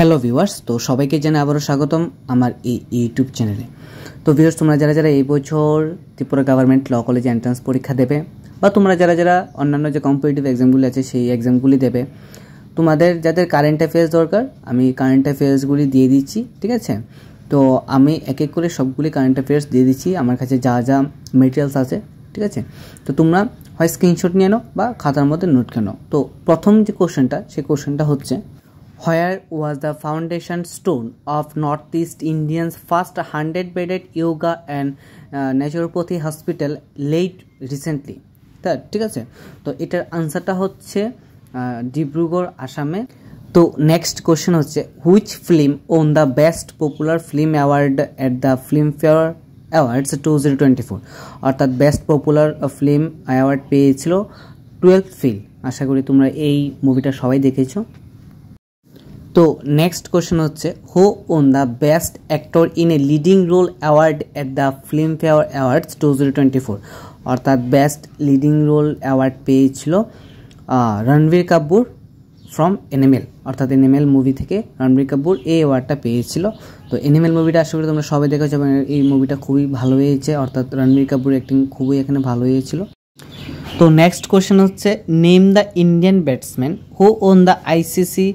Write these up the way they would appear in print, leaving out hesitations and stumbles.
Hello viewers, তো সবাইকে জানাই আবারও স্বাগতম আমার এই ইউটিউব চ্যানেলে। তো ভিউয়ার্স, তোমরা যারা যারা এই বছর ত্রিপুরা গভর্নমেন্ট ল কলেজে এন্ট্রান্স পরীক্ষা দেবে বা তোমরা যারা যারা অন্যান্য যে কম্পিটিটিভ এক্সামগুলি আছে সেই এক্সামগুলি দেবে, তোমাদের যাদের কারেন্ট অ্যাফেয়ার্স দরকার আমি কারেন্ট অ্যাফেয়ার্সগুলি দিয়ে দিচ্ছি, ঠিক আছে। তো আমি এক এক করে সবগুলি কারেন্ট অ্যাফেয়ার্স দিয়ে দিচ্ছি, আমার কাছে যা যা মেটেরিয়ালস আছে, ঠিক আছে। তো তোমরা হয় স্ক্রিনশট নিয়ে নাও বা খাতার মধ্যে নোট করে নাও। তো প্রথম যে কোশ্চেনটা, সেই কোশ্চেনটা হচ্ছে, Where was the foundation stone of Northeast Indians' first 100-bedded yoga and naturopathy hospital laid recently? তা ঠিক আছে, তো এটার আনসারটা হচ্ছে ডিব্রুগড়, আসামে। তো নেক্সট কোশ্চেন হচ্ছে, which film on the best popular film award at the Filmfare awards 2024? অর্থাৎ বেস্ট পপুলার ফিল্ম অ্যাওয়ার্ড পেয়েছিল 12th ফেল। আশা করি তোমরা এই মুভিটা সবাই দেখেছো। তো নেক্সট কোশ্চেন হচ্ছে, who won the best actor in a leading role award at the Filmfare awards 2024? অর্থাৎ বেস্ট লিডিং রোল অ্যাওয়ার্ড পেয়েছিল রণবীর কাপুর ফ্রম এনিমেল, অর্থাৎ এনিমেল মুভি থেকে রণবীর কাপুর এই অ্যাওয়ার্ডটা পেয়েছিল। তো এনিমেল মুভিটা আশা করি তোমরা সবাই দেখেছো এবং এই মুভিটা খুবই ভালো হয়েছে, অর্থাৎ রণবীর কাপুর অ্যাক্টিং খুবই এখানে ভালো হয়েছিল। তো নেক্সট কোশ্চেন হচ্ছে, name the Indian batsman who won the ICC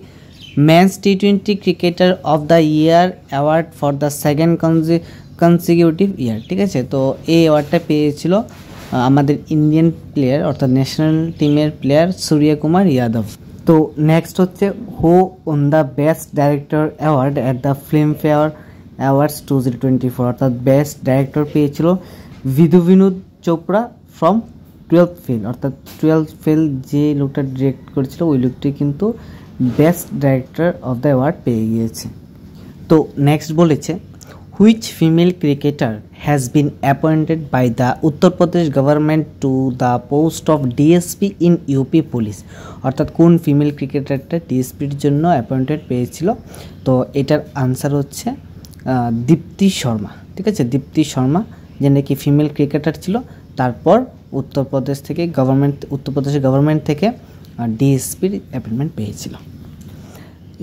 Men's T20 Cricketer of the Year Award for the second consecutive year, ঠিক আছে। তো এই অ্যাওয়ার্ডটা পেয়েছিল আমাদের ইন্ডিয়ান প্লেয়ার, অর্থাৎ ন্যাশনাল টিমের প্লেয়ার সূর্য কুমার যাদব। তো নেক্সট হচ্ছে, who won the best director award at the Filmfare awards 2024? অর্থাৎ বেস্ট ডাইরেক্টর পেয়েছিল Binod Chopra from 12th fail. অর্থাৎ 12th ফেল যে লোকটা ডিরেক্ট করেছিল ওই লোকটি কিন্তু best director of the award পেয়ে গিয়েছে। তো নেক্সট বলেছে, which female cricketer has been appointed by the Uttar Pradesh government to the post of DSP in UP police? অর্থাৎ কোন ফিমেল ক্রিকেটারটা ডিএসপির জন্য অ্যাপয়েন্টেড পেয়েছিল? তো এটার আনসার হচ্ছে দীপ্তি শর্মা, ঠিক আছে। দীপ্তি শর্মা যে নাকি ফিমেল ক্রিকেটার ছিল, তারপর উত্তরপ্রদেশের গভর্নমেন্ট থেকে ডিএসপির অ্যাপয়েন্টমেন্ট পেয়েছিল।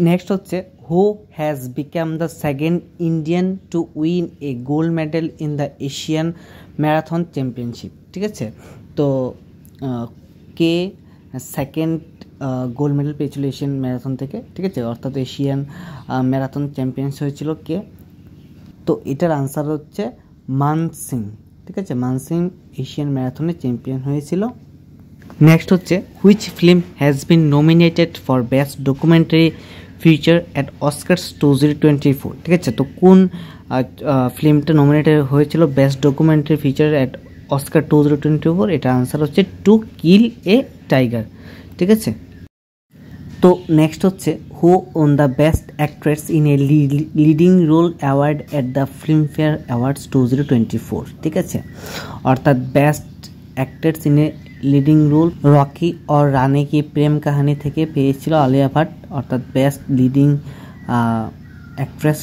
নেক্সট হচ্ছে, who has become the second Indian to win a gold medal in the Asian marathon championship? ঠিক আছে, তো কে সেকেন্ড গোল্ড মেডেল পেয়েছিল এশিয়ান ম্যারাথন থেকে? ঠিক আছে, অর্থাৎ এশিয়ান ম্যারাথন চ্যাম্পিয়ন্স হয়েছিল কে? তো এটার আনসার হচ্ছে মান সিং, ঠিক আছে। মান সিং এশিয়ান ম্যারাথনে চ্যাম্পিয়ন হয়েছিল। নেক্সট হচ্ছে, which film has been nominated for best documentary feature at Oscars 2024? ঠিক আছে, তো কোন ফিল্মটা নমিনেটেড হয়েছিল best documentary feature at Oscar 2024? এটা আনসার হচ্ছে টু কিল এ টাইগার, ঠিক আছে। তো নেক্সট হচ্ছে, who won the best actress in a leading role award at the Filmfare awards 2024? ঠিক আছে, অর্থাৎ best actress in a leading role Rocky और রানী কি প্রেম কাহিনী থেকে পেয়েছিল আলিয়া ভাট, অর্থাৎ বেস্ট লিডিং অ্যাক্ট্রেস